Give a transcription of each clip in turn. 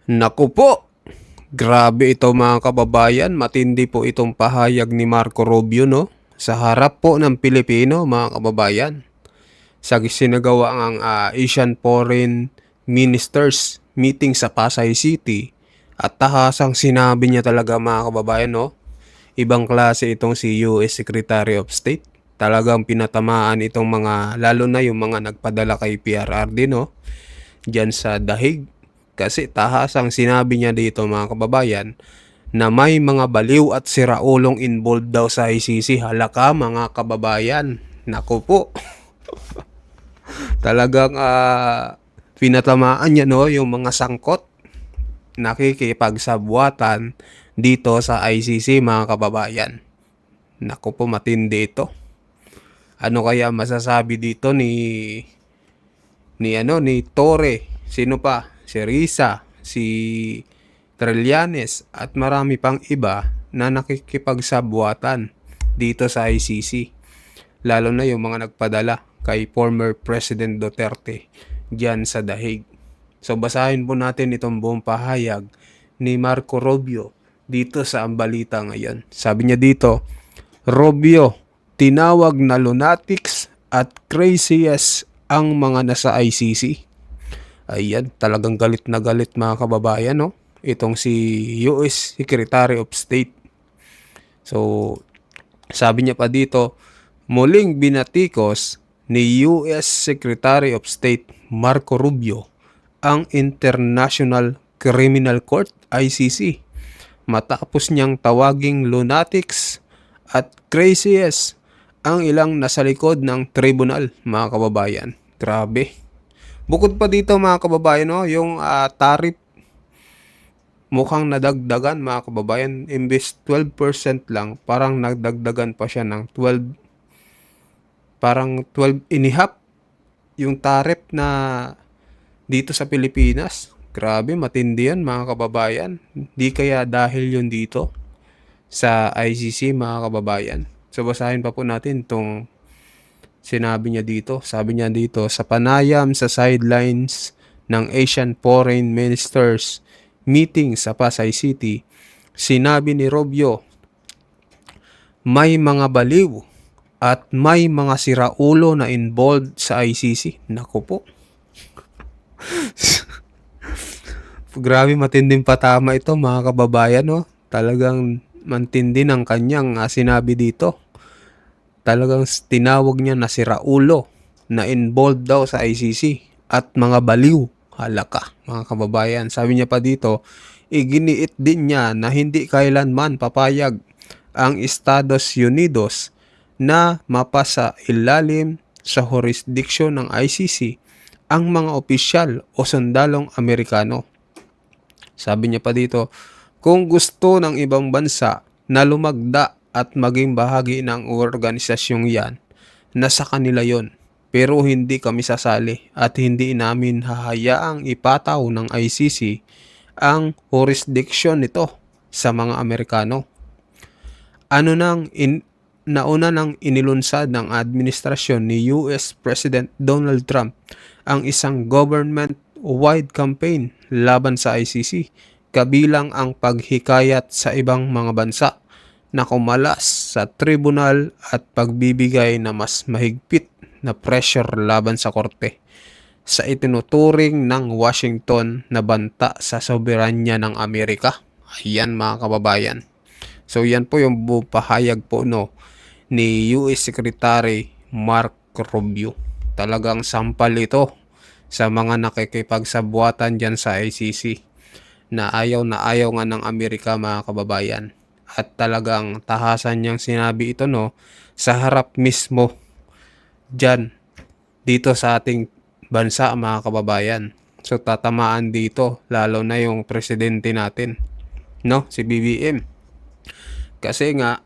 Naku po, grabe ito mga kababayan, matindi po itong pahayag ni Marco Rubio no, sa harap po ng Pilipino mga kababayan. Sa sinagawa ang Asian Foreign Ministers meeting sa Pasay City at tahasang sinabi niya talaga mga kababayan no, ibang klase itong si US Secretary of State. Talagang pinatamaan itong mga, lalo na yung mga nagpadala kay PRRD no, dyan sa Dahig. Kasi tahasang sinabi niya dito mga kababayan na may mga baliw at siraulong involved daw sa ICC. Halaka mga kababayan. Naku po, talagang pinatamaan niya no yung mga sangkot nakikipagsabwatan dito sa ICC mga kababayan. Naku po, matindi ito. Ano kaya masasabi dito ni Torre, sino pa? Si Risa, si Trillanes at marami pang iba na nakikipagsabwatan dito sa ICC. Lalo na yung mga nagpadala kay former President Duterte diyan sa Dahig. So basahin po natin itong buong pahayag ni Marco Rubio dito sa Ambalita ngayon. Sabi niya dito, Rubio, tinawag na lunatics at craziest ang mga nasa ICC. Ayan, talagang galit na galit mga kababayan, no? Itong si US Secretary of State. So, sabi niya pa dito, muling binatikos ni US Secretary of State Marco Rubio ang International Criminal Court ICC matapos niyang tawaging lunatics at craziest ang ilang nasa likod ng tribunal, mga kababayan. Grabe. Bukod pa dito mga kababayan, no, yung tarif mukhang nadagdagan mga kababayan. Imbes 12% lang, parang nagdagdagan pa siya ng 12, parang 12 and a half yung tarif na dito sa Pilipinas. Grabe, matindi yan mga kababayan. Di kaya dahil yun dito sa ICC mga kababayan. So basahin pa po natin itong sinabi niya dito. Sabi niya dito, sa panayam sa sidelines ng Asian Foreign Ministers meeting sa Pasay City, sinabi ni Rubio, may mga baliw at may mga siraulo na involved sa ICC. Naku po. Grabe, matinding patama ito mga kababayan, no? Talagang mantindi ng kanyang sinabi dito. Talagang tinawag niya na si Raulo na involved daw sa ICC at mga baliw. Halaka, mga kababayan. Sabi niya pa dito, iginiit din niya na hindi kailanman papayag ang Estados Unidos na mapasa ilalim sa jurisdiction ng ICC ang mga opisyal o sundalong Amerikano. Sabi niya pa dito, kung gusto ng ibang bansa na lumagda at maging bahagi ng organisasyong yan, nasa kanila yon. Pero hindi kami sasali at hindi namin hahayaang ipataw ng ICC ang jurisdiction nito sa mga Amerikano. Nauna nang inilunsad ng administrasyon ni US President Donald Trump ang isang government-wide campaign laban sa ICC, kabilang ang paghikayat sa ibang mga bansa na kumalas sa tribunal at pagbibigay na mas mahigpit na pressure laban sa korte sa itinuturing ng Washington na banta sa soberanya ng Amerika. Ayan mga kababayan. So yan po yung pahayag po no ni US Secretary Mark Rubio. Talagang sampal ito sa mga nakikipagsabwatan dyan sa ICC na ayaw nga ng Amerika mga kababayan. At talagang tahasan niyang sinabi ito no sa harap mismo dyan dito sa ating bansa mga kababayan. So tatamaan dito lalo na yung presidente natin, no, si BBM. Kasi nga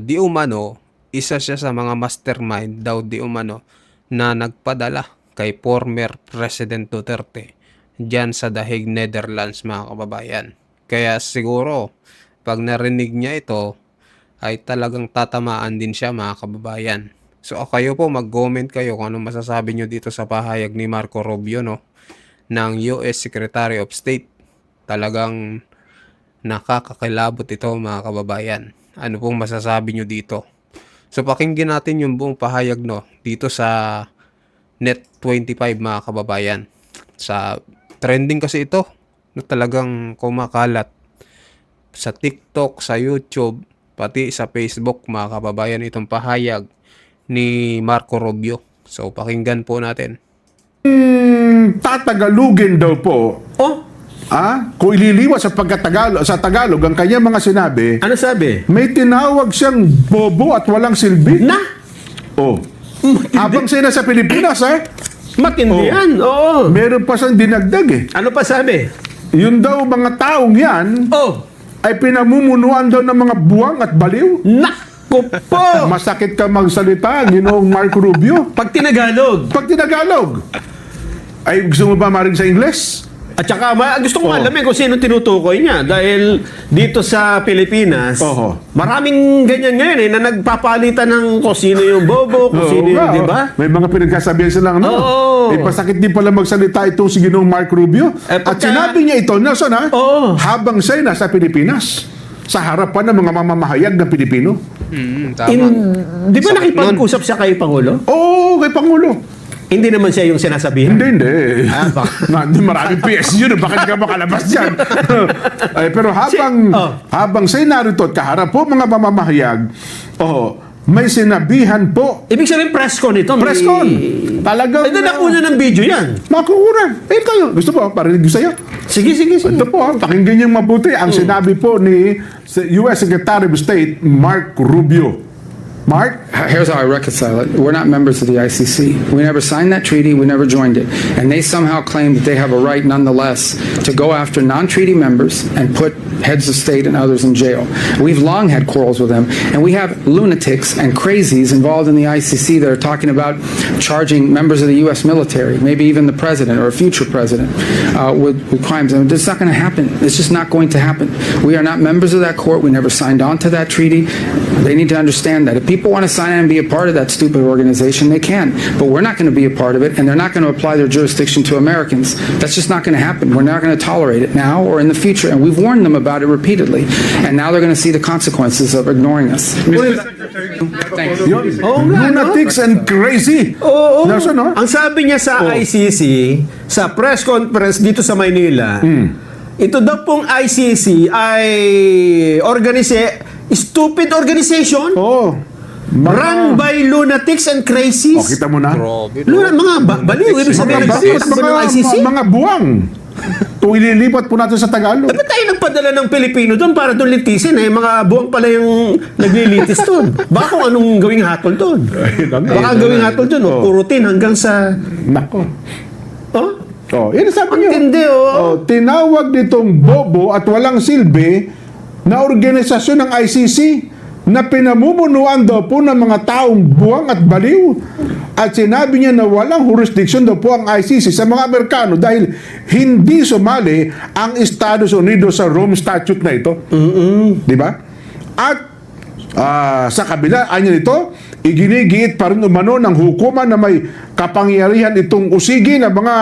di umano isa siya sa mga mastermind daw di umano na nagpadala kay former President Duterte dyan sa Dahig, Netherlands mga kababayan. Kaya siguro pag narinig niya ito ay talagang tatamaan din siya mga kababayan. So kayo po mag-comment kayo kung anong masasabi nyo dito sa pahayag ni Marco Rubio no. ng US Secretary of State. Talagang nakakakilabot ito mga kababayan. Ano pong masasabi nyo dito? So pakinggan natin yung buong pahayag dito sa Net25 mga kababayan. Sa trending kasi ito na talagang kumakalat sa TikTok, sa YouTube, pati sa Facebook mga kababayan itong pahayag ni Marco Rubio. So pakinggan po natin. Tatagalugin daw po. Kung ililiwas sa Tagalog ang kanyang mga sinabi, Ano sabi? may tinawag siyang bobo at walang silbi. Na? Habang siya nasa Pilipinas, Matindi yan. Oo. meron pa siyang dinagdag Ano pa sabi? Yun daw mga taong yan ay pinamumunuan daw ng mga buwang at baliw. Naku po! Masakit ka magsalita, Ginoong Marco Rubio. Pag tinagalog. Pag tinagalog, ay gusto mo ba maring sa Ingles? At saka, gusto ko alamin kung sino tinutukoy niya. Dahil dito sa Pilipinas, maraming ganyan ngayon na nagpapalitan ng kung sino yung bobo, kung sino yung, di ba? May mga pinagkasabihan silang pasakit din pala magsalita itong si Ginoong Mark Rubio. At sinabi niya ito, Nelson, habang siya nasa Pilipinas, sa harapan ng mga mamamahayag ng Pilipino. Tama. Di ba nakipag-usap siya kay Pangulo? Oo, kay Pangulo. Hindi naman siya yung sinasabihan. Hindi. Maraming PS yun. Bakit ka makalabas dyan? Pero habang siya narito at kaharap po mga mamamahayag, may sinabihan po. Ibig sabihin press con ito. Press con. Talagang... nakuna ng video yan. Makukunan. Kayo. Gusto po, parinig ko sa'yo. Sige. Ito po, pakinggan niyong mabuti ang sinabi po ni US Secretary of State Mark Rubio. Mark? Here's how I reconcile it. We're not members of the ICC. We never signed that treaty. We never joined it. And they somehow claim that they have a right nonetheless to go after non-treaty members and put heads of state and others in jail. We've long had quarrels with them. And we have lunatics and crazies involved in the ICC that are talking about charging members of the U.S. military, maybe even the president or a future president, with crimes. And it's not going to happen. It's just not going to happen. We are not members of that court. We never signed on to that treaty. They need to understand that. If people want to sign on and be a part of that stupid organization, they can. But we're not going to be a part of it, and they're not going to apply their jurisdiction to Americans. That's just not going to happen. We're not going to tolerate it now or in the future, and we've warned them about it repeatedly. And now they're going to see the consequences of ignoring us. Thanks. Lunatics and crazy. Nelson, Ang sabi niya sa ICC, sa press conference dito sa Maynila, ito daw pong ICC ay stupid organization. Run by lunatics and crazies. Kita mo na? Mga baliw. Ibig sabihin ng ICC? Mga buwang. Kung ililipat po natin sa Tagalog. Dapat tayo nagpadala ng Pilipino doon para doon litisin. Mga buwang pala yung naglilitis doon. Baka kung anong gawing hatol doon. Baka gawing hatol doon. Kurutin hanggang sa... Nako. Yan sabi niyo. Hindi, tinawag nitong bobo at walang silbi na organisasyon ng ICC na pinamumunuan daw po ng mga taong buwang at baliw. At sinabi niya na walang jurisdiction daw po ang ICC sa mga Amerikano dahil hindi sumali ang Estados Unidos sa Rome Statute na ito. Di ba? At sa kabila, anya nito, iginigiit pa rin umano ng hukuman na may kapangyarihan itong usigi ng mga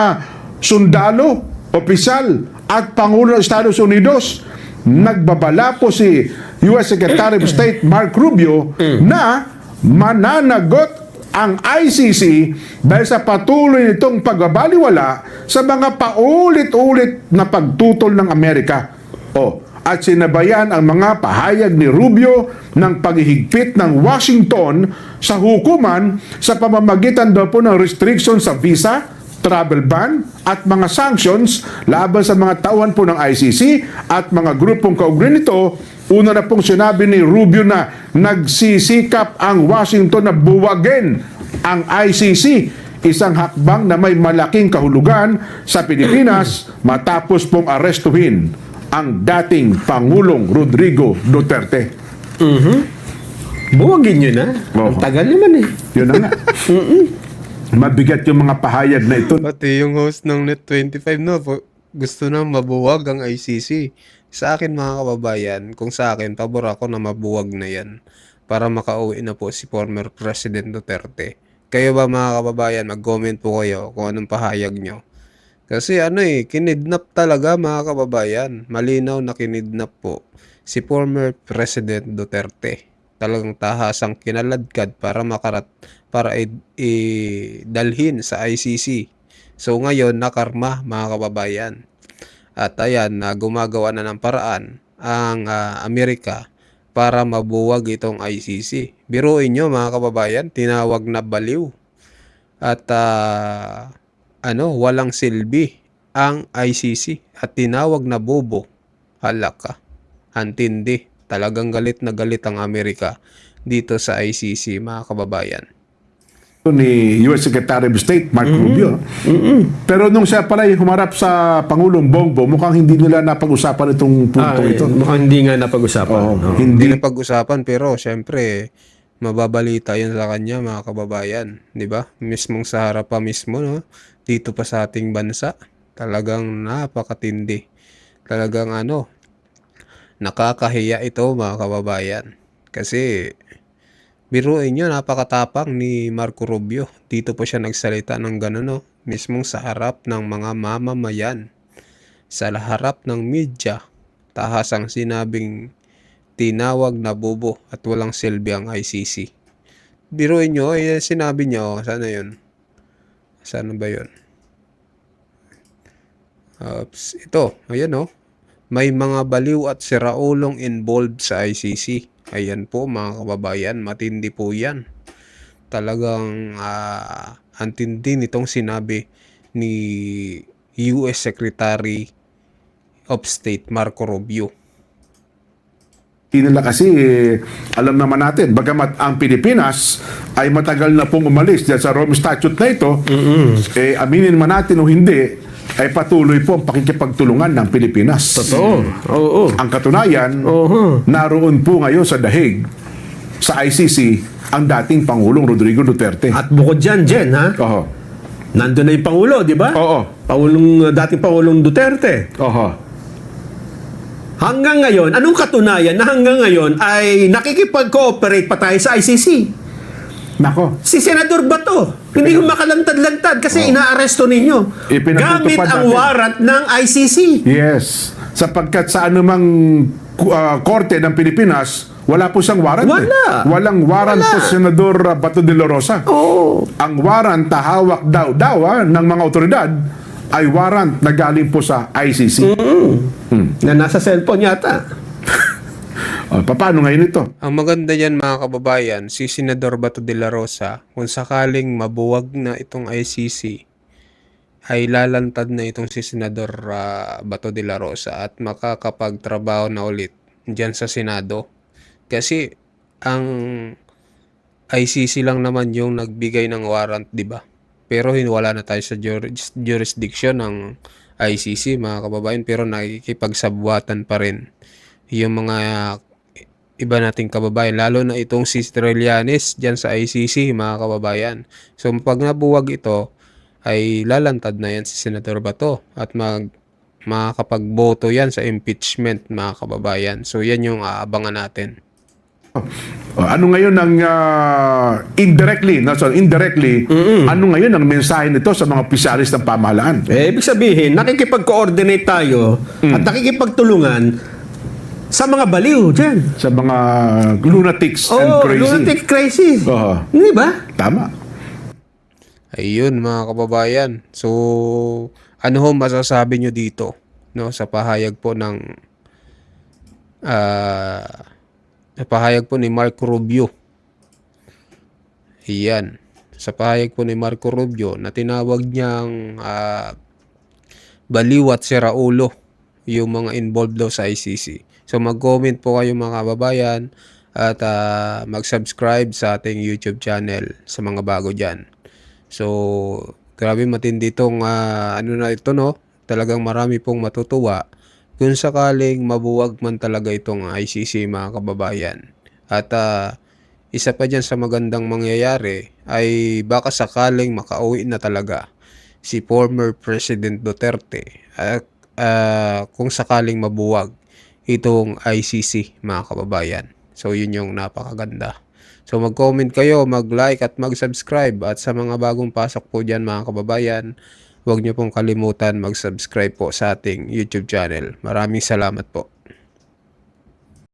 sundalo, opisyal at Pangulo ng Estados Unidos. Nagbabala po si US Secretary of State Mark Rubio na mananagot ang ICC dahil sa patuloy nitong pagbabaliwala sa mga paulit-ulit na pagtutol ng Amerika. At sinabayan ang mga pahayag ni Rubio ng paghihigpit ng Washington sa hukuman sa pamamagitan daw po ng restriction sa visa, travel ban at mga sanctions laban sa mga tauhan po ng ICC at mga grupong kaugnay nito. Una na pong sinabi ni Rubio na nagsisikap ang Washington na buwagin ang ICC, isang hakbang na may malaking kahulugan sa Pilipinas matapos pong arestuhin ang dating Pangulong Rodrigo Duterte. Buwagin nyo na. Ang tagal naman Yun na nga. Mabigat yung mga pahayag na ito. Pati yung host ng Net25 gusto na mabuwag ang ICC. Sa akin mga kababayan, kung sa akin, pabor ako na mabuwag na yan para makauwi na po si former President Duterte. Kayo ba mga kababayan, mag-comment po kayo kung anong pahayag nyo. Kasi ano kinidnap talaga mga kababayan. Malinaw na kinidnap po si former President Duterte. Talagang tahasang kinaladkad para idalhin sa ICC. So ngayon nakarma mga kababayan. At ayan na gumagawa na ng paraan ang Amerika para mabuwag itong ICC. Biruin nyo mga kababayan, tinawag na baliw. At walang silbi ang ICC at tinawag na bobo. Halaka. Antindi. Talagang galit na galit ang Amerika dito sa ICC mga kababayan. Ni US Secretary of State Mark Rubio. Pero nung siya pala humarap sa Pangulong Bongbong, mukhang hindi nila napag-usapan itong punto ito. Mukhang hindi nga napag-usapan. Oo, no? Hindi hindi. na pag-usapan pero syempre mababalita yun sa kanya mga kababayan, 'di ba? Mismong sa harap pa mismo no, dito pa sa ating bansa. Talagang napakatindi. Talagang nakakahiya ito mga kababayan. Kasi biruin nyo, napakatapang ni Marco Rubio. Dito po siya nagsalita ng gano'n, no? Mismong sa harap ng mga mamamayan. Sa harap ng media, tahasang sinabing tinawag na bobo at walang silbi ang ICC. Biruin nyo, sinabi niya, sana yun? Sana ba yun? Ito, ayan may mga baliw at siraulong involved sa ICC. Ayan po mga kababayan, matindi po yan. Talagang antindi nitong sinabi ni US Secretary of State Marco Rubio. Hindi nila kasi, alam naman natin, bagamat ang Pilipinas ay matagal na pong umalis dyan sa Rome Statute na ito, aminin man natin o hindi, ay patuloy po ang pakikipagtulungan ng Pilipinas. Totoo. Oo. Ang katunayan, naroon po ngayon sa Dahig, sa ICC, ang dating Pangulong Rodrigo Duterte. At bukod dyan, Jen, ha? Oho. Nandun na yung Pangulo, di ba? Oo. Dating Pangulong Duterte. Oho. Hanggang ngayon, anong katunayan na hanggang ngayon ay nakikipag-cooperate pa tayo sa ICC? Nako. Si Senador Bato, hindi ko makalantad-lantad kasi inaaresto ninyo. Ipinatutupad Gamit ang natin. warrant ng ICC. Yes. Sapagkat sa anumang korte ng Pilipinas, wala po siyang warrant. Wala. Walang warrant po si Senador Bato de la Rosa. Oo. Ang warrant na hawak daw ng mga otoridad ay warrant na galing po sa ICC. Na nasa cellphone yata. Paano ngayon ito? Ang maganda yan mga kababayan, si Senador Bato de la Rosa, kung sakaling mabuwag na itong ICC, ay lalantad na itong si Senador Bato de la Rosa at makakapagtrabaho na ulit dyan sa Senado. Kasi ang ICC lang naman yung nagbigay ng warrant, di ba? Pero wala na tayo sa jurisdiction ng ICC mga kababayan, pero nakikipagsabwatan pa rin yung mga iba nating kababayan, lalo na itong si Trillanes dyan sa ICC mga kababayan. So pag nabuwag ito ay lalantad na yan si Senator Bato at makakapagboto yan sa impeachment mga kababayan. So yan yung aabangan natin. Ano ngayon ang indirectly, ano ngayon ang mensahe nito sa mga opisyalis ng pamahalaan? Ibig sabihin, nakikipag-coordinate tayo at nakikipagtulungan sa mga baliw dyan. Sa mga lunatics and crazy. Lunatic crazy. Oo. Hindi ba? Tama. Ayun mga kababayan. So ano ho masasabi nyo dito sa pahayag po ni Marco Rubio. Iyan. Sa pahayag po ni Marco Rubio na tinawag niyang baliw at siraulo yung mga involved daw sa ICC. So mag-comment po kayo mga kababayan at mag-subscribe sa ating YouTube channel sa mga bago dyan. So grabe matindi itong na ito talagang marami pong matutuwa kung sakaling mabuwag man talaga itong ICC mga kababayan. At isa pa dyan sa magandang mangyayari ay baka sakaling makauwi na talaga si former President Duterte at kung sakaling mabuwag itong ICC mga kababayan. So yun yung napakaganda. So mag-comment kayo, mag-like at mag-subscribe at sa mga bagong pasok po dyan mga kababayan huwag niyo pong kalimutan mag-subscribe po sa ating YouTube channel. Maraming salamat po.